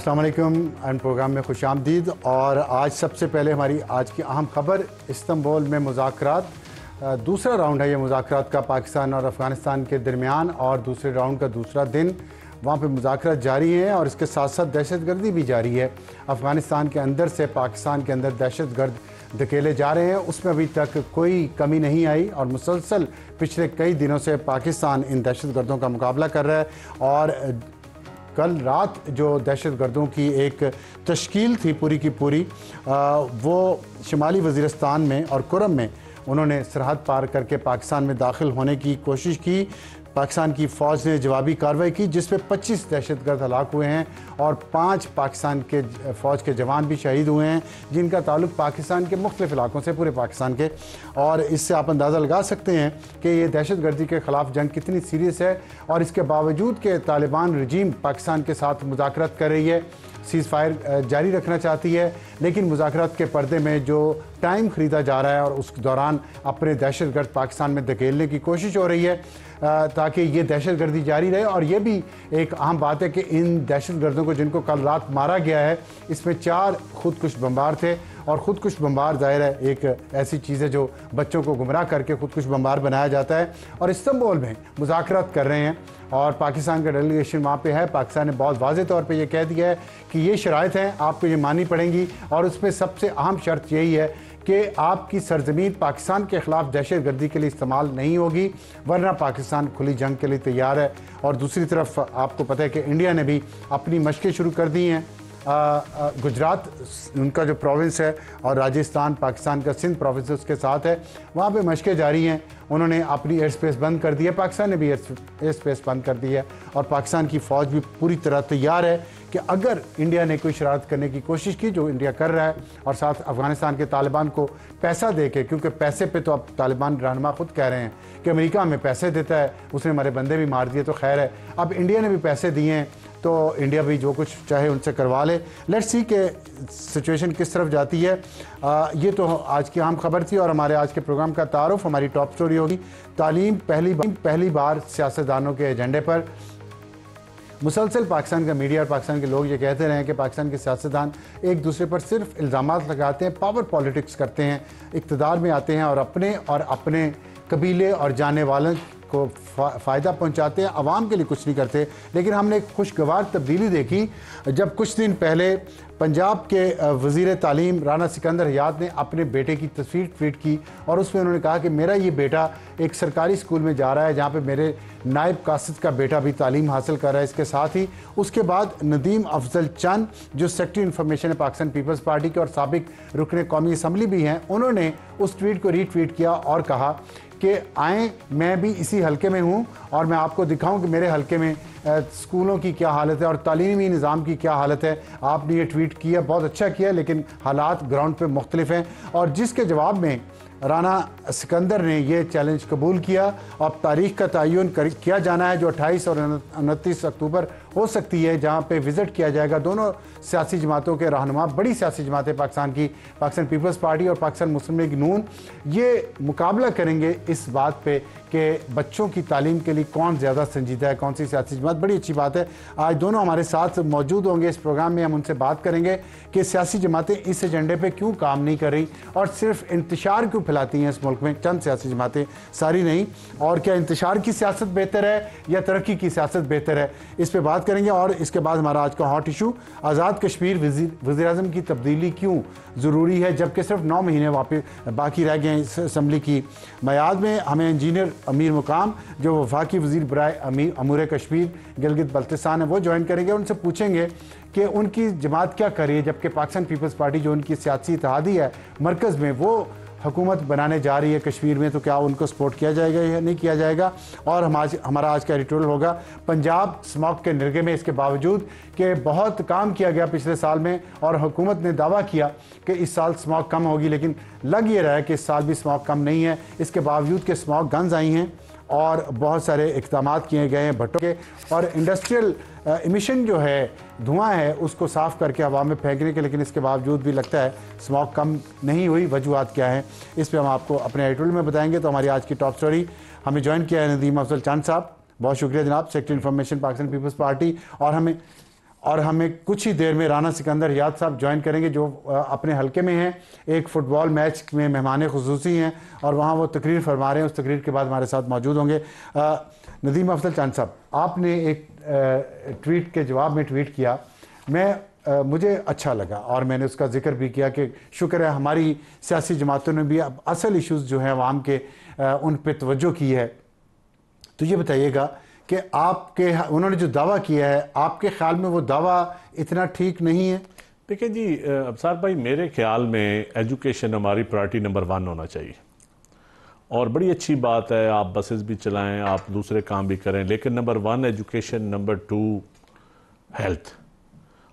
अस्सलाम वालेकुम and programme में खुशामदीद। और आज सबसे पहले हमारी आज की अहम खबर, इस्तांबुल में मुज़ाकरात, दूसरा राउंड है ये मुज़ाकरात का पाकिस्तान और अफ़गानिस्तान के दरमियान, और दूसरे राउंड का दूसरा दिन वहाँ पे मुज़ाकरात जारी हैं और इसके साथ साथ दहशतगर्दी भी जारी है। अफ़गानिस्तान के अंदर से पाकिस्तान के अंदर दहशतगर्द धकेले जा रहे हैं, उसमें अभी तक कोई कमी नहीं आई और मुसलसल पिछले कई दिनों से पाकिस्तान इन दहशतगर्दों का मुकाबला कर रहा है। और कल रात जो दहशतगर्दों की एक तश्कील थी पूरी की पूरी, वो शुमाली वज़ीरिस्तान में और कुरम में उन्होंने सरहद पार करके पाकिस्तान में दाखिल होने की कोशिश की। पाकिस्तान की फ़ौज ने जवाबी कार्रवाई की जिसमें 25 दहशतगर्द हलाक हुए हैं और 5 पाकिस्तान के फ़ौज के जवान भी शहीद हुए हैं, जिनका ताल्लुक़ पाकिस्तान के मुख्तलिफ़ इलाकों से, पूरे पाकिस्तान के। और इससे आप अंदाज़ा लगा सकते हैं कि ये दहशतगर्दी के ख़िलाफ़ जंग कितनी सीरियस है। और इसके बावजूद कि तालिबान रजीम पाकिस्तान के साथ मुज़ाकरात कर रही है, सीज़ फायर जारी रखना चाहती है, लेकिन मुज़ाकरात के पर्दे में जो टाइम ख़रीदा जा रहा है और उस दौरान अपने दहशतगर्द पाकिस्तान में धकेलने की कोशिश हो रही है ताकि ये दहशतगर्दी जारी रहे। और ये भी एक अहम बात है कि इन दहशतगर्दों को जिनको कल रात मारा गया है, इसमें 4 खुदकुश बमबार थे। और ख़ुदकुश बमबार ज़ाहिर है एक ऐसी चीज़ है जो बच्चों को गुमराह करके ख़ुदकुश बमबार बनाया जाता है। और इस्तांबुल में मुज़ाकरात कर रहे हैं और पाकिस्तान का डेलीगेशन वहाँ पे है। पाकिस्तान ने बहुत वाज़ेह तौर पे ये कह दिया है कि ये शराइत हैं, आपको ये माननी पड़ेंगी। और उसमें सबसे अहम शर्त यही है कि आपकी सरजमीन पाकिस्तान के ख़िलाफ़ दहशतगर्दी के लिए इस्तेमाल नहीं होगी, वरना पाकिस्तान खुली जंग के लिए तैयार है। और दूसरी तरफ आपको पता है कि इंडिया ने भी अपनी मशक़ें शुरू कर दी हैं। गुजरात उनका जो प्रोविंस है और राजस्थान पाकिस्तान का सिंध प्रोविंस उसके साथ है, वहाँ पे मशक़ें जारी हैं। उन्होंने अपनी एयर स्पेस बंद कर दी है, पाकिस्तान ने भी एयर स्पेस बंद कर दी है। और पाकिस्तान की फ़ौज भी पूरी तरह तैयार है कि अगर इंडिया ने कोई शरारत करने की कोशिश की, जो इंडिया कर रहा है, और साथ अफ़गानिस्तान के तालिबान को पैसा दे के, क्योंकि पैसे पे तो अब तालिबान रहनुमा खुद कह रहे हैं कि अमेरिका हमें पैसे देता है, उसने हमारे बंदे भी मार दिए तो खैर है, अब इंडिया ने भी पैसे दिए हैं तो इंडिया भी जो कुछ चाहे उनसे करवा ले। लेट्स सी के सिचुएशन किस तरफ जाती है। ये तो आज की अहम खबर थी। और हमारे आज के प्रोग्राम का तारुफ, हमारी टॉप स्टोरी होगी तालीम पहली बार सियासतदानों के एजेंडे पर। मुसलसल पाकिस्तान का मीडिया और पाकिस्तान के लोग ये कहते रहे हैं कि पाकिस्तान के सियासतदान एक दूसरे पर सिर्फ इल्ज़ामात लगाते हैं, पावर पॉलिटिक्स करते हैं, इक़्तिदार में आते हैं और अपने कबीले और जाने वालों को फ़ायदा पहुंचाते हैं, आवाम के लिए कुछ नहीं करते। लेकिन हमने एक खुशगवार तब्दीली देखी जब कुछ दिन पहले पंजाब के वज़ीर तालीम राना सिकंदर हयात ने अपने बेटे की तस्वीर ट्वीट की और उसमें उन्होंने कहा कि मेरा ये बेटा एक सरकारी स्कूल में जा रहा है जहाँ पे मेरे नायब कासिद का बेटा भी तालीम हासिल कर रहा है। इसके साथ ही उसके बाद नदीम अफजल चंद, जो सेक्रेटरी इन्फॉर्मेशन है पाकिस्तान पीपल्स पार्टी के और साबिक रुकन कौमी असम्बली भी हैं, उन्होंने उस ट्वीट को रीट्वीट किया और कहा कि आएँ, मैं भी इसी हलके में हूँ और मैं आपको दिखाऊं कि मेरे हलके में स्कूलों की क्या हालत है और तालीमी निज़ाम की क्या हालत है। आपने ये ट्वीट किया, बहुत अच्छा किया, लेकिन हालात ग्राउंड पे मुख्तलिफ हैं। और जिसके जवाब में राना सिकंदर ने यह चैलेंज कबूल किया। अब तारीख का तयन किया जाना है जो 28 और 29 अक्टूबर हो सकती है, जहाँ पे विज़िट किया जाएगा दोनों सियासी जमातों के रहनुमा, बड़ी सियासी जमातें पाकिस्तान की, पाकिस्तान पीपल्स पार्टी और पाकिस्तान मुस्लिम लीग नून, ये मुकाबला करेंगे इस बात पे कि बच्चों की तालीम के लिए कौन ज़्यादा संजीदा है, कौन सी सियासी जमात। बड़ी अच्छी बात है, आज दोनों हमारे साथ मौजूद होंगे इस प्रोग्राम में। हम उनसे बात करेंगे कि सियासी जमातें इस एजेंडे पर क्यों काम नहीं कर रही और सिर्फ इंतशार क्यों फैलाती हैं इस मुल्क में, चंद सियासी जमातें, सारी नहीं। और क्या इंतशार की सियासत बेहतर है या तरक्की की सियासत बेहतर है, इस पर बात करेंगे। और इसके बाद हमारा आज का हॉट इशू, आज़ाद कश्मीर वज़ीर-ए-आज़म की तब्दीली क्यों ज़रूरी है जबकि सिर्फ 9 महीने वापस बाकी रह गए हैं इस असम्बली की मियाद में। हमें इंजीनियर अमीर मुकाम, जो वफाकी वज़ीर बराए अमूर कश्मीर गिलगित बल्तिस्तान है, वो ज्वाइन करेंगे। उनसे पूछेंगे कि उनकी जमात क्या कर रही है जबकि पाकिस्तान पीपल्स पार्टी जो उनकी सियासी इत्तेहादी है मरकज़ में, वो हुकूमत बनाने जा रही है कश्मीर में, तो क्या उनको सपोर्ट किया जाएगा या नहीं किया जाएगा। और हमारा आज का एडिटोरियल होगा पंजाब स्मॉग के निर्गे में, इसके बावजूद कि बहुत काम किया गया पिछले साल में और हुकूमत ने दावा किया कि इस साल स्मॉग कम होगी, लेकिन लग ये रहा है कि इस साल भी स्मॉग कम नहीं है। इसके बावजूद कि स्मॉग गन्स आई हैं और बहुत सारे इक़दाम किए गए हैं भट्टों के, और इंडस्ट्रियल इमिशन जो है, धुआं है, उसको साफ़ करके हवा में फेंकने के, लेकिन इसके बावजूद भी लगता है स्मॉग कम नहीं हुई। वजूहात क्या हैं, इस पर हम आपको अपने एडिटोरियल में बताएंगे। तो हमारी आज की टॉप स्टोरी, हमें ज्वाइन किया है नदीम अफजल चंद साहब, बहुत शुक्रिया जनाब, सेक्रेटरी इन्फॉर्मेशन पाकिस्तान पीपल्स पार्टी। और और हमें कुछ ही देर में राना सिकंदर याद साहब ज्वाइन करेंगे, जो अपने हलके में हैं, एक फ़ुटबॉल मैच में मेहमान खुसूसी हैं और वहाँ वो तकरीर फरमा रहे हैं। उस तकरीर के बाद हमारे साथ मौजूद होंगे नदीम अफजल चांद साहब। आपने एक ट्वीट के जवाब में ट्वीट किया, मुझे अच्छा लगा और मैंने उसका जिक्र भी किया कि शुक्र है हमारी सियासी जमातों ने भी अब असल इश्यूज़ जो हैं अवाम के उन पर तवज्जो की है। तो ये बताइएगा कि आपके उन्होंने जो दावा किया है, आपके ख्याल में वो दावा इतना ठीक नहीं है? देखिए जी अफसार भाई, मेरे ख्याल में एजुकेशन हमारी प्रायोरिटी नंबर 1 होना चाहिए। और बड़ी अच्छी बात है, आप बसेस भी चलाएं, आप दूसरे काम भी करें, लेकिन नंबर 1 एजुकेशन, नंबर 2 हेल्थ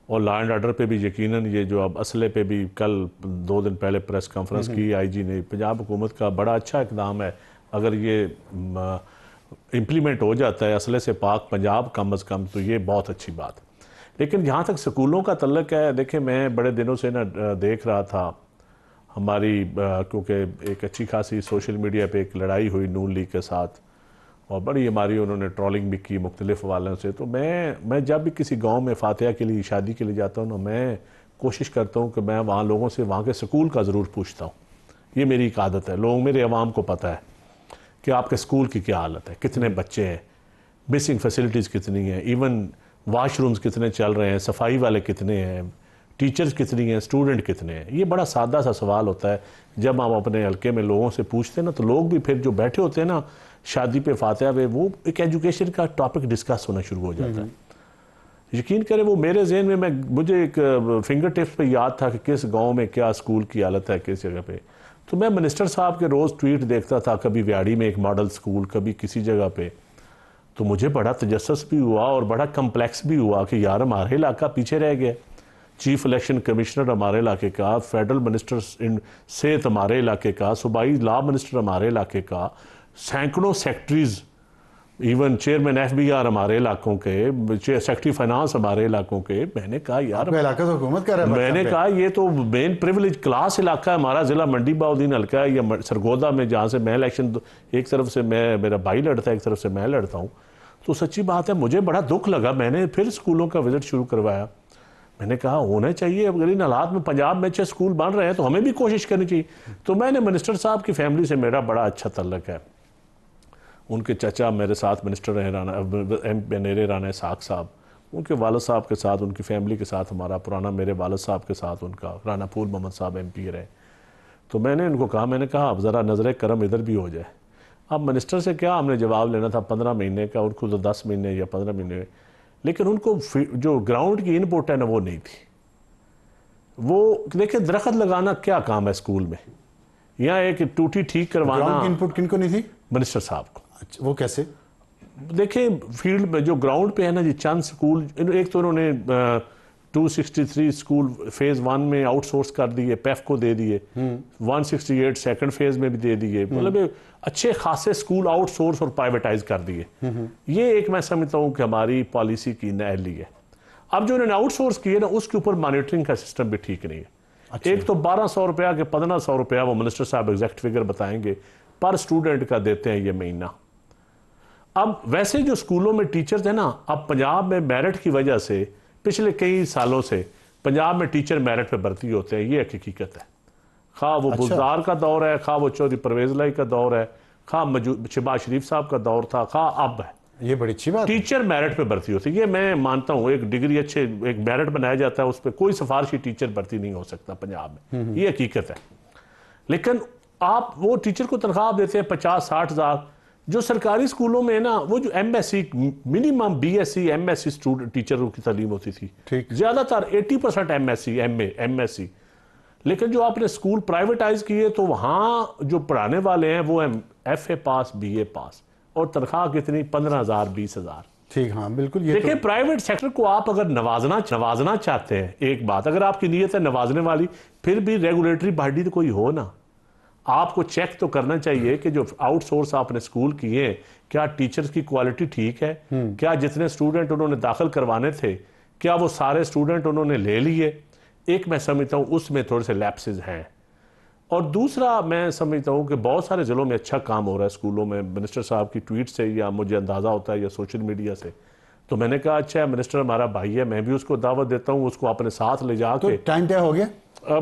और लॉ एंड ऑर्डर पे भी यकीनन ये जो अब असले पे भी कल 2 दिन पहले प्रेस कॉन्फ्रेंस की आईजी ने, पंजाब हुकूमत का बड़ा अच्छा इकदाम है। अगर ये इम्प्लीमेंट हो जाता है असले से पाक पंजाब कम अज़ कम, तो ये बहुत अच्छी बात है। लेकिन जहाँ तक स्कूलों का तल्लक है, देखिए मैं बड़े दिनों से ना देख रहा था हमारी क्योंकि एक अच्छी खासी सोशल मीडिया पे एक लड़ाई हुई नून लीग के साथ और बड़ी हमारी उन्होंने ट्रोलिंग भी की मुख्तलिफ वालों से। तो मैं जब भी किसी गांव में फातिहा के लिए, शादी के लिए जाता हूँ ना, मैं कोशिश करता हूँ कि मैं वहाँ लोगों से वहाँ के स्कूल का ज़रूर पूछता हूँ। ये मेरी एक आदत है। लोग, मेरे अवाम को पता है कि आपके स्कूल की क्या हालत है, कितने बच्चे हैं, बेसिक फैसिलिटीज़ कितनी हैं, इवन वाशरूम्स कितने चल रहे हैं, सफाई वाले कितने हैं, टीचर्स कितनी हैं, स्टूडेंट कितने हैं। ये बड़ा सादा सा सवाल होता है। जब हम अपने हल्के में लोगों से पूछते हैं ना, तो लोग भी फिर जो बैठे होते हैं ना शादी पे, फातिहा पे, वो एक एजुकेशन का टॉपिक डिस्कस होना शुरू हो जाता है। यकीन करें वो मेरे जहन में, मुझे एक फिंगर टिप्स पे याद था कि किस गांव में क्या स्कूल की हालत है, किस जगह पे। तो मैं मिनिस्टर साहब के रोज़ ट्वीट देखता था, कभी व्याड़ी में एक मॉडल स्कूल, कभी किसी जगह पे। तो मुझे बड़ा तजस्सुस भी हुआ और बड़ा कम्प्लेक्स भी हुआ कि यार हमारे इलाका पीछे रह गया। चीफ इलेक्शन कमिश्नर हमारे इलाके का, फेडरल मिनिस्टर इन सेहत हमारे इलाके का, सूबाई लॉ मिनिस्टर हमारे इलाके का, सैकड़ों सेक्रेटरीज, इवन चेयरमैन FBI हमारे इलाकों के, सेक्रेटरी फाइनेंस हमारे इलाकों के। मैंने कहा यार इलाका तो हुकूमत कर रहा है। मैंने कहा ये तो मेन प्रिविलेज क्लास इलाका है हमारा। ज़िला मंडी बाउद्दीन हल्का है या सरगोदा में, जहाँ से मैं इलेक्शन, एक तरफ से मेरा भाई लड़ता है, एक तरफ से मैं लड़ता हूँ। तो सच्ची बात है, मुझे बड़ा दुख लगा। मैंने फिर स्कूलों का विजिट शुरू करवाया। मैंने कहा होना चाहिए, अगर इन हालात में पंजाब में अच्छे स्कूल बन रहे हैं तो हमें भी कोशिश करनी चाहिए। तो मैंने मिनिस्टर साहब की फैमिली से मेरा बड़ा अच्छा तल्लक है। उनके चचा मेरे साथ मिनिस्टर रहे, राना इसाक साहब, उनके वालिद साहब के साथ, उनकी फैमिली के साथ हमारा पुराना, मेरे वालिद साहब के साथ उनका, राना फूल मोहम्मद साहब MP रहे। तो मैंने उनको कहा, मैंने कहा अब ज़रा नज़र करम इधर भी हो जाए। अब मिनिस्टर से क्या हमने जवाब लेना था 15 महीने का, उनको तो 10 महीने या 15 महीने, लेकिन उनको जो ग्राउंड की इनपुट है ना वो नहीं थी। वो देखिए दरख्त लगाना क्या काम है स्कूल में, या एक टूटी ठीक करवाना। इनपुट किनको नहीं थी? मिनिस्टर साहब को। अच्छा, वो कैसे? देखिए फील्ड में जो ग्राउंड पे है ना जी, चंद स्कूल, एक तो उन्होंने 263 स्कूल फेज़ 1 में आउटसोर्स कर दिए, PEF को दे दिए, 168 सेकंड फेज में भी दे दिए। मतलब अच्छे खासे स्कूल आउटसोर्स और प्राइवेटाइज कर दिए। ये एक मैं समझता हूँ कि हमारी पॉलिसी की नाअहली है। अब जो उन्होंने आउटसोर्स किए ना, उसके ऊपर मॉनिटरिंग का सिस्टम भी ठीक नहीं है। अच्छा। एक तो 1200 रुपया के 1500 रुपया, वो मिनिस्टर साहब एग्जैक्ट फिगर बताएंगे, पर स्टूडेंट का देते हैं ये महीना। अब वैसे जो स्कूलों में टीचर्स हैं ना, अब पंजाब में मेरिट की वजह से पिछले कई सालों से पंजाब में टीचर मेरिट पे भर्ती होते हैं। ये एक हकीकत है। खा वो बुज़दार का दौर है, खा वो चौधरी परवेज लाई का दौर है, खा शहबाज शरीफ साहब का दौर था, खा अब है। ये बड़ी अच्छी बात, टीचर मेरिट पे भर्ती होती है। ये मैं मानता हूँ, एक डिग्री अच्छे, एक मेरिट बनाया जाता है, उस पर कोई सिफारशी टीचर भर्ती नहीं हो सकता पंजाब में। ये हकीकत है। लेकिन आप वो टीचर को तनख्वाह देते हैं 50-60 हज़ार। जो सरकारी स्कूलों में ना, वो जो MSc minimum BSc MSc student टीचरों की तालीम होती थी, ज्यादातर 80% MSc MSc। लेकिन जो आपने स्कूल प्राइवेटाइज किए, तो वहां जो पढ़ाने वाले हैं वो FA पास, BA पास, और तनख्वाह कितनी 15,000 20,000। ठीक, हाँ बिल्कुल। ये देखिए प्राइवेट सेक्टर को आप अगर नवाजना चाहते हैं, एक बात, अगर आपकी नीयत है नवाजने वाली, फिर भी रेगुलेटरी बॉडी तो कोई हो ना। आपको चेक तो करना चाहिए कि जो आउटसोर्स आपने स्कूल किए, क्या टीचर्स की क्वालिटी ठीक है, क्या जितने स्टूडेंट उन्होंने दाखिल करवाने थे, क्या वो सारे स्टूडेंट उन्होंने ले लिए। एक मैं समझता हूँ उसमें थोड़े से लैप्सेस हैं। और दूसरा मैं समझता हूँ कि बहुत सारे ज़िलों में अच्छा काम हो रहा है स्कूलों में, मिनिस्टर साहब की ट्वीट से या मुझे अंदाज़ा होता है या सोशल मीडिया से। तो मैंने कहा अच्छा मिनिस्टर हमारा भाई है, मैं भी उसको दावत देता हूँ, उसको अपने साथ ले जाके। तो टाइम तय हो गया?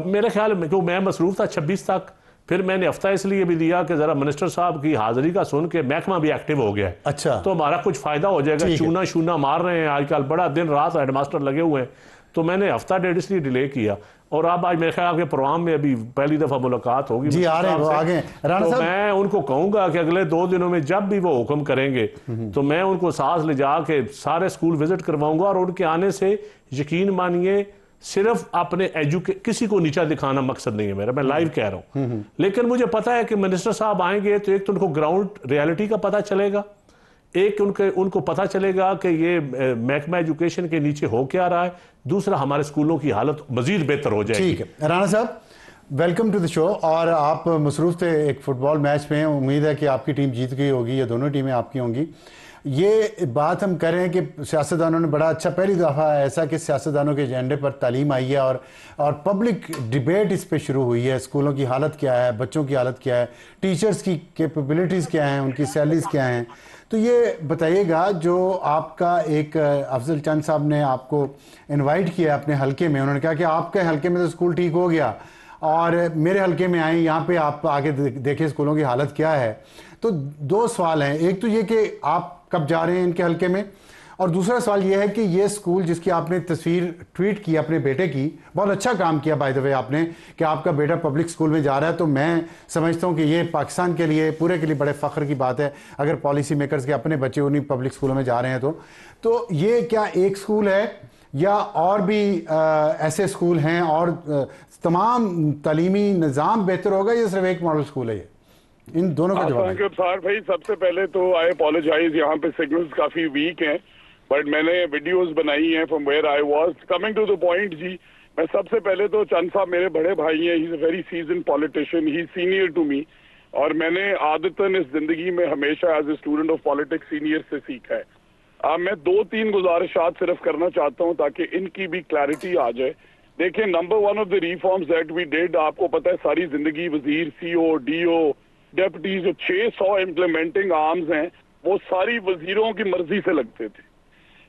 मेरे ख्याल में क्यों मैं मसरूफ था 26 तक, फिर मैंने हफ्ता इसलिए भी दिया कि जरा मिनिस्टर साहब की हाजिरी का सुन के महकमा भी एक्टिव हो गया है। अच्छा, तो हमारा कुछ फायदा हो जाएगा। चूना शूना मार रहे हैं आजकल, बड़ा दिन रात हेडमास्टर लगे हुए हैं, तो मैंने हफ्ता डेढ़ इसलिए डिले किया। और अब आज मेरे ख्याल आपके प्रोग्राम में अभी पहली दफ़ा मुलाकात होगी जी, आ रहे हैं वो आगे। राणा साहब, मैं उनको कहूँगा कि अगले 2 दिनों में जब भी वो हुक्म करेंगे तो मैं उनको साथ ले जाके सारे स्कूल विजिट करवाऊंगा। और उनके आने से यकीन मानिए सिर्फ अपने किसी को नीचा दिखाना मकसद नहीं है मेरा, मैं लाइव कह रहा हूँ। लेकिन मुझे पता है कि मिनिस्टर साहब आएंगे तो एक तो उनको ग्राउंड रियलिटी का पता चलेगा, एक उनको पता चलेगा कि ये महकमा एजुकेशन के नीचे हो क्या रहा है, दूसरा हमारे स्कूलों की हालत मजीद बेहतर हो जाएगी। ठीक है राणा साहब, वेलकम टू द शो। और आप मसरूफ थे एक फुटबॉल मैच में, उम्मीद है कि आपकी टीम जीत गई होगी या दोनों टीमें आपकी होंगी। ये बात हम कर रहे हैं कि सियासतदानों ने बड़ा अच्छा, पहली दफ़ा ऐसा कि सियासतदानों के एजेंडे पर तालीम आई है और पब्लिक डिबेट इस पे शुरू हुई है। स्कूलों की हालत क्या है, बच्चों की हालत क्या है, टीचर्स की कैपेबिलिटीज़ क्या हैं, उनकी सैलरीज क्या हैं। तो ये बताइएगा, जो आपका एक अफजल चंद साहब ने आपको इनवाइट किया अपने हलके में, उन्होंने कहा कि आपके हलके में तो स्कूल ठीक हो गया और मेरे हलके में आए, यहाँ पे आप आगे देखें स्कूलों की हालत क्या है। तो 2 सवाल हैं, एक तो ये कि आप कब जा रहे हैं इनके हलके में, और दूसरा सवाल ये है कि ये स्कूल जिसकी आपने तस्वीर ट्वीट की अपने बेटे की, बहुत अच्छा काम किया बाय द वे आपने कि आपका बेटा पब्लिक स्कूल में जा रहा है। तो मैं समझता हूँ कि ये पाकिस्तान के लिए, पूरे के लिए बड़े फ़ख्र की बात है अगर पॉलिसी मेकर्स के अपने बच्चे उन्हीं पब्लिक स्कूलों में जा रहे हैं। तो ये क्या एक स्कूल है या और भी ऐसे स्कूल हैं और तमाम तालीमी निज़ाम बेहतर होगा, या सिर्फ एक मॉडल स्कूल है ये? इन दोनों का जवाब। सर भाई, सबसे पहले तो आई अपोलोजाइज, यहाँ पे सिग्नल्स काफी वीक हैं, बट मैंने वीडियोस बनाई हैं from where I was. Coming to the point जी, मैं सबसे पहले तो चंद साहब मेरे बड़े भाई हैं, he is a very season politician, he senior to me, और मैंने आदतन इस जिंदगी में हमेशा as a student of politics senior से सीखा है। मैं 2-3 गुजारिशात सिर्फ करना चाहता हूँ ताकि इनकी भी क्लैरिटी आ जाए। देखिए, number 1 of the reforms that we did, आपको पता है सारी जिंदगी वजीर, सीओ, डीओ, डेप्यूटी, जो 600 इम्प्लीमेंटिंग आर्म्स हैं, वो सारी वजीरों की मर्जी से लगते थे।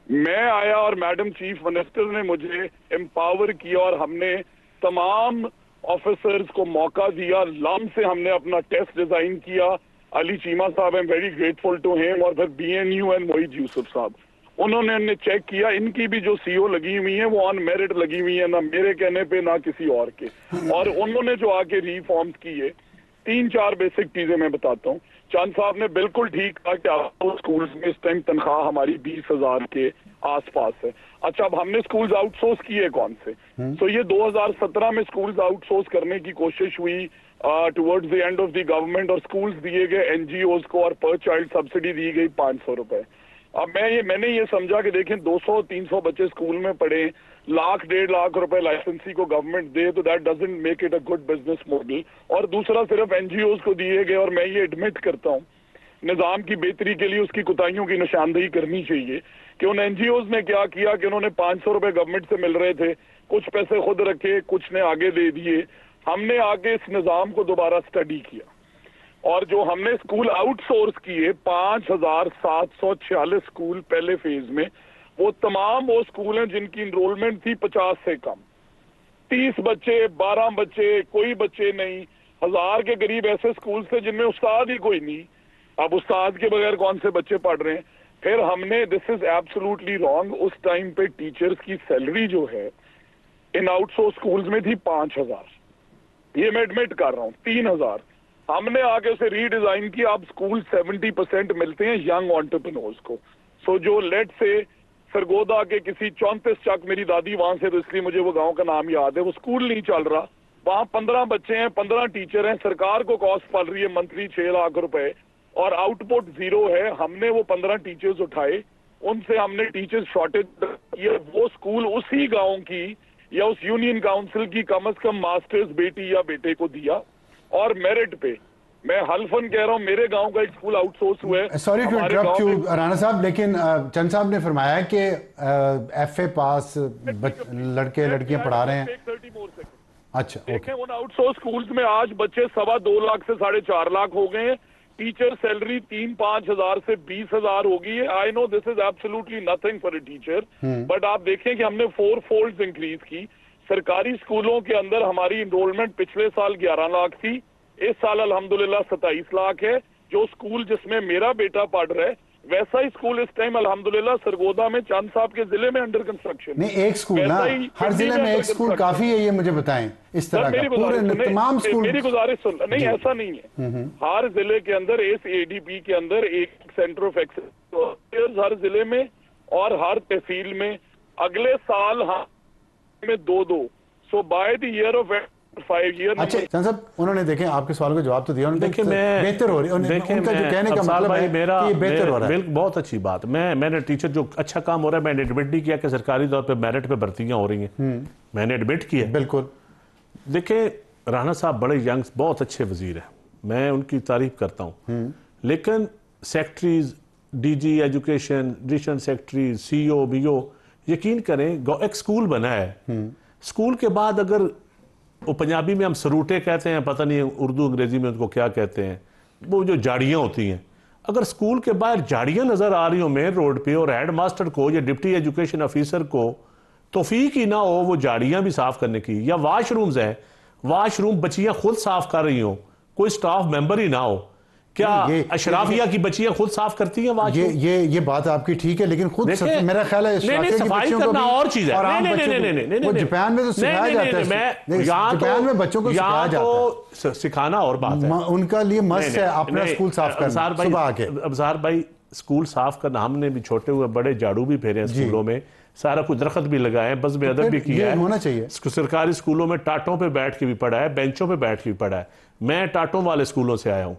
मैं आया और मैडम चीफ मिनिस्टर ने मुझे एम्पावर किया और हमने तमाम ऑफिसर्स को मौका दिया, लम से हमने अपना टेस्ट डिजाइन किया। अली चीमा साहब, I am very grateful to him, और फिर BNU एंड मोहित यूसुफ साहब, उन्होंने चेक किया। इनकी भी जो सीओ लगी हुई है वो ऑन मेरिट लगी हुई है, ना मेरे कहने पे ना किसी और के। और उन्होंने जो आके रिफॉर्म्स किए, 3-4 बेसिक चीजें मैं बताता हूँ। चंद साहब ने बिल्कुल ठीक कहा कि आपको स्कूल्स में इस टाइम तनख्वाह हमारी 20,000 के आसपास है। अच्छा, अब हमने स्कूल्स आउटसोर्स किए कौन से? तो ये 2017 में स्कूल्स आउटसोर्स करने की कोशिश हुई towards the end of the government, और स्कूल्स दिए गए NGOs को, और पर चाइल्ड सब्सिडी दी गई 500 रुपए। अब मैंने ये समझा कि देखें 200-300 बच्चे स्कूल में पढ़े, 1-1.5 लाख रुपए लाइसेंसी को गवर्नमेंट दे, तो that doesn't make it a good business model. और दूसरा सिर्फ NGOs को दिए गए, और मैं ये एडमिट करता हूँ निजाम की बेहतरी के लिए उसकी कोताहियों की निशानदेही करनी चाहिए कि उन NGOs ने क्या किया कि उन्होंने 500 रुपए गवर्नमेंट से मिल रहे थे, कुछ पैसे खुद रखे, कुछ ने आगे दे दिए। हमने आगे इस निजाम को दोबारा स्टडी किया, और जो हमने स्कूल आउटसोर्स किए 5,746 स्कूल पहले फेज में, वो तमाम वो स्कूल हैं जिनकी इनरोलमेंट थी 50 से कम, 30 बच्चे, 12 बच्चे, कोई बच्चे नहीं। 1000 के करीब ऐसे स्कूल थे जिनमें उस्ताद ही कोई नहीं। अब उस्ताद के बगैर कौन से बच्चे पढ़ रहे हैं? फिर हमने, दिस इज एब्सोल्युटली रॉन्ग, उस टाइम पे टीचर्स की सैलरी जो है इन आउटसोर्स स्कूल्स में थी 5,000, ये मैं एडमिट कर रहा हूँ, 3,000। हमने आगे उसे रीडिजाइन किया, अब स्कूल 70% मिलते हैं यंग एंटरप्रेन्योर्स को। सो जो लेट से सरगोदा के किसी 34 चक, मेरी दादी वहां से, तो इसलिए मुझे वो गांव का नाम याद है, वो स्कूल नहीं चल रहा, वहां 15 बच्चे हैं, 15 टीचर हैं, सरकार को कॉस्ट पड़ रही है मंथली 6 लाख रुपए, और आउटपुट 0 है। हमने वो 15 टीचर्स उठाए, उनसे हमने टीचर्स शॉर्टेज किया, वो स्कूल उसी गाँव की या उस यूनियन काउंसिल की कम से कम मास्टर्स बेटी या बेटे को दिया, और मेरिट पे। मैं हल्फन कह रहा हूँ, मेरे गांव का एक स्कूल आउटसोर्स हुआ है। Sorry to interrupt you Rana साहब, लेकिन चंद साहब ने फरमाया कि FA पास लड़के लड़कियां पढ़ा रहे हैं। अच्छा, देखें उन आउटसोर्स स्कूल्स में आज बच्चे 2.25 लाख से 4.5 लाख हो गए हैं। टीचर सैलरी 3-5 हजार से 20 हजार हो गई है। I know this is absolutely nothing for a teacher, but आप देखें कि हमने 4 फोल्ड इंक्रीज की। सरकारी स्कूलों के अंदर हमारी इनरोलमेंट पिछले साल 11 लाख थी, इस साल अल्हम्दुलिल्लाह 27 लाख है। जो स्कूल जिसमें मेरा बेटा पढ़ रहा है वैसा ही स्कूल इस टाइम अल्हम्दुलिल्लाह सरगोदा में चांद साहब के जिले में अंडर कंस्ट्रक्शन। नहीं, एक स्कूल ना, हर जिले में एक स्कूल काफी है, ये मुझे बताएं। इस तरह का पूरे तमाम स्कूल, मेरी गुजारिश सुन, नहीं ऐसा नहीं है। हर जिले के अंदर इस एडीपी के अंदर एक सेंटर ऑफ एक्सीलेंस हर जिले में और हर तहसील में। अगले साल में 2-2, so by the year of 5 year. अच्छा चंद साहब, उन्होंने देखें आपके सवाल का जवाब तो दिया, देखिए मैं बेहतर हो रही है, उनका जो कहने का मतलब है मेरा कि बेहतर हो रहा है। बहुत अच्छी बात। मैंने टीचर जो अच्छा काम हो रहा है, मैंने एडमिट नहीं किया कि सरकारी तौर पे मेरिट पे भर्तियां हो रही हैं, मैंने एडमिट किया। बिल्कुल। देखिए राणा साहब बड़े यंग बहुत अच्छे वजीर हैं, मैं उनकी तारीफ करता हूँ, लेकिन secretaries, DG education, additional secretary, CO, BO, यकीन करें एक स्कूल बना है, स्कूल के बाद अगर वो पंजाबी में हम सरूटे कहते हैं, पता नहीं उर्दू अंग्रेजी में उनको क्या कहते हैं, वो जो झाड़ियाँ होती हैं, अगर स्कूल के बाहर झाड़ियाँ नज़र आ रही हो मेन रोड पे और हेड मास्टर को या डिप्टी एजुकेशन ऑफिसर को तौफीक ही ना हो वो झाड़ियाँ भी साफ करने की, या वाशरूम्स हैं, वाशरूम बच्चियाँ खुद साफ कर रही हो, कोई स्टाफ मेंबर ही ना हो, क्या अशराफिया की बच्चियां खुद साफ करती हैं वाशरूम? ये बात आपकी ठीक है, लेकिन खुद मेरा ख्याल है सफाई करना और चीज है। नहीं, जापान में तो सिखाया जाता है, जापान में बच्चों को सिखाया जाता है, सिखाना और बात है, उनका लिए मस्त है अपना स्कूल साफ करना सुबह आके। अबसार भाई स्कूल साफ करना, हमने भी छोटे हुए बड़े झाड़ू भी फेरे हैं स्कूलों में, सारा कुछ दरख्त भी लगाए हैं, बस में अदब भी किया है, होना चाहिए। सरकारी स्कूलों में टाटों पे बैठ के भी पढ़ा है, बेंचों पे बैठ के भी पढ़ा है। मैं टाटों वाले स्कूलों से आया हूं,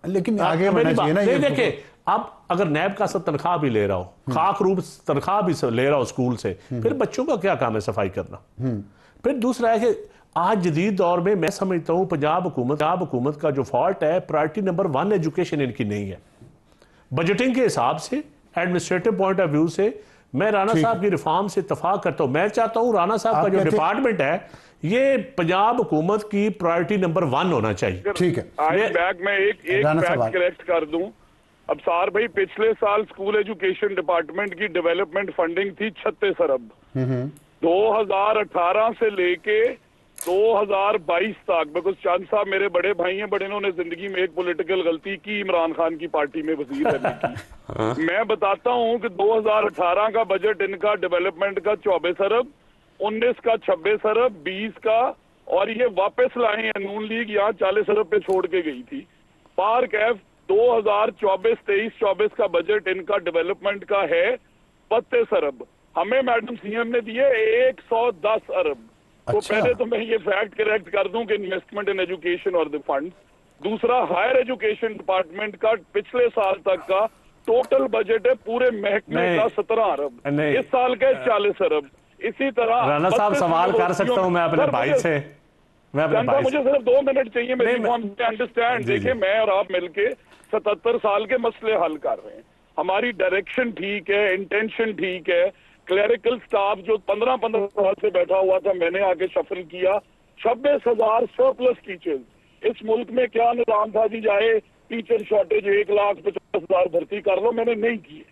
लेकिन आगे बढ़ना चाहिए ना। ये देखिए, अब अगर नैब का सब तनख्वाह भी ले रहा हो, खाक रूप तनख्वाह भी ले रहा हो स्कूल से, फिर बच्चों का क्या काम है सफाई करना? फिर दूसरा है कि आज जदीद दौर में मैं समझता हूं पंजाब हुकूमत का जो फॉल्ट है, प्रायोरिटी नंबर 1 एजुकेशन इनकी नहीं है। बजटिंग के हिसाब से, एडमिनिस्ट्रेटिव पॉइंट ऑफ व्यू से मैं राणा साहब की रिफॉर्म से इत्तफाक करता हूं। मैं चाहता हूं राणा साहब का जो डिपार्टमेंट है ये पंजाब हुकूमत की प्रायोरिटी नंबर 1 होना चाहिए। ठीक है, मैं एक फैक्ट करेक्ट कर दूं। अब सार भाई, पिछले साल स्कूल एजुकेशन डिपार्टमेंट की डेवलपमेंट फंडिंग थी 36 अरब। 2018 से लेके 2022 तक, बिकॉज चंद साहब मेरे बड़े भाई हैं, बट इन्होंने जिंदगी में एक पॉलिटिकल गलती की, इमरान खान की पार्टी में वजीर रहने की। मैं बताता हूं कि 2018 का बजट इनका डेवलपमेंट का 24 अरब, 19 का 26 अरब, 20 का, और ये वापस लाए हैं नून लीग, यहाँ 40 अरब पे छोड़ के गई थी। पार्क एफ 2024-23-24 का बजट इनका डेवलपमेंट का है 32 अरब। हमें मैडम सीएम ने दिए 110 अरब। तो पहले तो मैं ये फैक्ट करेक्ट कर दूं कि इन्वेस्टमेंट इन एजुकेशन और द फंड। दूसरा, हायर एजुकेशन डिपार्टमेंट का पिछले साल तक का टोटल बजट है पूरे महकमे का 17 अरब, इस साल का 40 अरब। इसी तरह राणा साहब सवाल कर सकता हूं मैं अपने भाई से? मुझे सिर्फ 2 मिनट चाहिए मेरी अंडरस्टैंड। देखिए, मैं और आप मिलके 77 साल के मसले हल कर रहे हैं, हमारी डायरेक्शन ठीक है, इंटेंशन ठीक है। क्लरिकल स्टाफ जो 15-15 साल से बैठा हुआ था, मैंने आके शफल किया। 26,000 सरप्लस टीचर्स। इस मुल्क में क्या निजाम था जी, जाए टीचर शॉर्टेज 1,50,000 भर्ती कर लो, मैंने नहीं किए।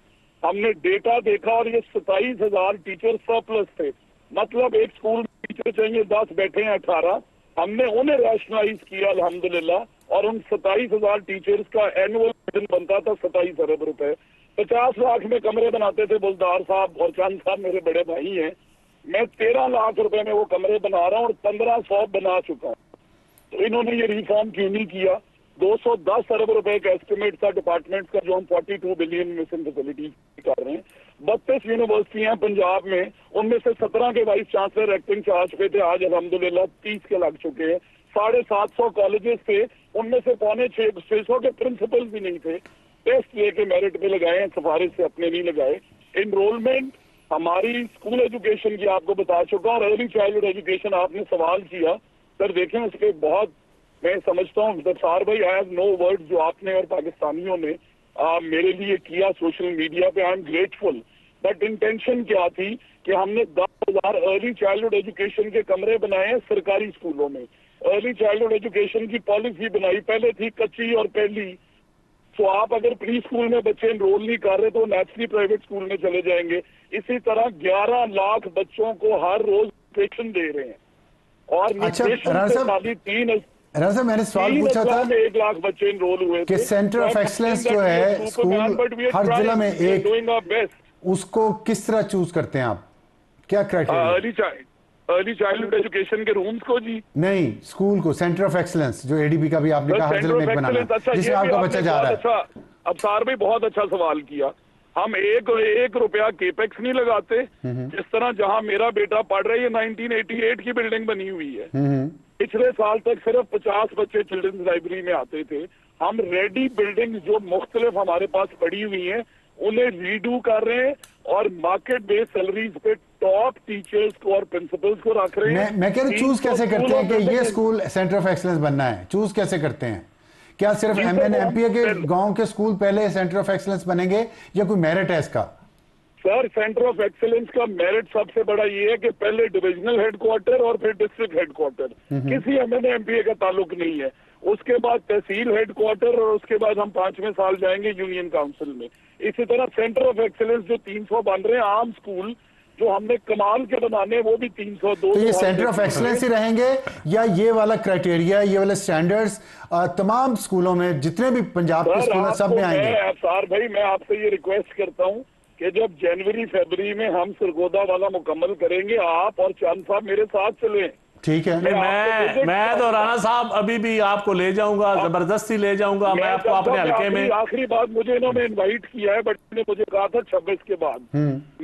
हमने डेटा देखा और ये 27,000 टीचर सरप्लस थे। मतलब एक स्कूल में टीचर चाहिए 10, बैठे हैं 18। हमने उन्हें रैशनलाइज किया अल्हम्दुलिल्लाह, और उन 27,000 टीचर्स का एनुअल वेतन बनता था 27 अरब रुपए। 50 लाख में कमरे बनाते थे बुलदार साहब, और चंद साहब मेरे बड़े भाई हैं। मैं 13 लाख रुपए में वो कमरे बना रहा हूँ और 1500 बना चुका हूँ। तो इन्होंने ये रिफॉर्म क्यों नहीं किया? 210 अरब रुपए का एस्टिमेट था डिपार्टमेंट का, जो हम 42 बिलियन मिशन फैसिलिटी कर रहे हैं। 32 यूनिवर्सिटी हैं पंजाब में, उनमें से 17 के वाइस चांसलर एक्टिंग से आ चुके थे, आज अल्हम्दुलिल्लाह 30 के लग चुके हैं। 750 कॉलेजेस थे, उनमें से 550 के प्रिंसिपल भी नहीं थे। टेस्ट लेके मेरिट पे लगाए हैं, सिफारिश से अपने नहीं लगाए। इनरोलमेंट हमारी स्कूल एजुकेशन की आपको बता चुका हूँ। अर्ली चाइल्डहुड एजुकेशन आपने सवाल किया, सर देखें इसके बहुत, मैं समझता हूँ दफसार भाई, आई हैव नो वर्ड जो आपने और पाकिस्तानियों ने मेरे लिए किया सोशल मीडिया पे। I am grateful, but intention क्या थी कि हमने 10,000 अर्ली चाइल्डहुड एजुकेशन के कमरे बनाए हैं सरकारी स्कूलों में। अर्ली चाइल्डहुड एजुकेशन की पॉलिसी बनाई, पहले थी कच्ची और पहली, तो आप अगर प्री स्कूल में बच्चे एनरोल नहीं कर रहे तो नेचुरली प्राइवेट स्कूल में चले जाएंगे। इसी तरह 11 लाख बच्चों को हर रोज न्यूट्रिशन दे रहे हैं और अच्छा, न्यूट्रिशन से खाली राणा साहब मैंने सवाल पूछा था 1 लाख बच्चे एनरोल हुए कि सेंटर ऑफ एक्सलेंस जो है स्कूल हर जिला में एक, उसको किस तरह चूज करते हैं आप, क्या क्राइटेरिया? अर्ली चाइल्डहुड एजुकेशन के रूम्स को जी नहीं, स्कूल को, सेंटर ऑफ एक्सलेंस जो एडीबी का भी आपने कहा हर जिले में बनाना है, जिसमें आपका बच्चा जा रहा है। अच्छा, अब सार भाई बहुत अच्छा सवाल किया। हम एक रुपया केपेक्स नहीं लगाते। जिस तरह जहां मेरा बेटा पढ़ रहा है, ये 1988 की बिल्डिंग बनी हुई है। पिछले साल तक सिर्फ 50 बच्चे चिल्ड्रंस लाइब्रेरी में आते थे। हम रेडी बिल्डिंग जो मुख्तलिफ हमारे पास पड़ी हुई हैं उन्हें रीडू कर रहे हैं और मार्केट बेस्ड सैलरीज पे टॉप टीचर्स को और प्रिंसिपल्स को रख रहे हैं। मैं कह रहा हूं चूज कैसे करते हैं कि ये स्कूल सेंटर ऑफ एक्सलेंस बनना है? चूज कैसे करते हैं? क्या सिर्फ MNMPA के गांव के स्कूल पहले सेंटर ऑफ एक्सलेंस बनेंगे या कोई मेरिट है इसका? सर, सेंटर ऑफ एक्सीलेंस का मेरिट सबसे बड़ा ये है कि पहले डिविजनल हेडक्वार्टर और फिर डिस्ट्रिक्ट हेडक्वार्टर, किसी MNMPA का ताल्लुक नहीं है। उसके बाद तहसील हेडक्वार्टर और उसके बाद हम 5वें साल जाएंगे यूनियन काउंसिल में। इसी तरह सेंटर ऑफ एक्सीलेंस जो 300 बन रहे हैं आम स्कूल जो हमने कमाल के बनाने वो भी 302। तो ये सेंटर ऑफ एक्सीलेंस ही रहेंगे या ये वाला क्राइटेरिया, ये वाले स्टैंडर्ड्स तमाम स्कूलों में जितने भी पंजाब के स्कूल हैं सब में आएंगे? सार भाई मैं आपसे ये रिक्वेस्ट करता हूँ कि जब जनवरी फरवरी में हम सरगोदा वाला मुकम्मल करेंगे, आप और चंद साहब मेरे साथ चलें। ठीक है। मैं तो राणा साहब अभी भी आपको ले जाऊंगा, जबरदस्ती ले जाऊंगा। मैं आपको अपने हल्के में आखिरी बात मुझे इन्होंने इनवाइट किया है, बट मुझे कहा था 26 के बाद।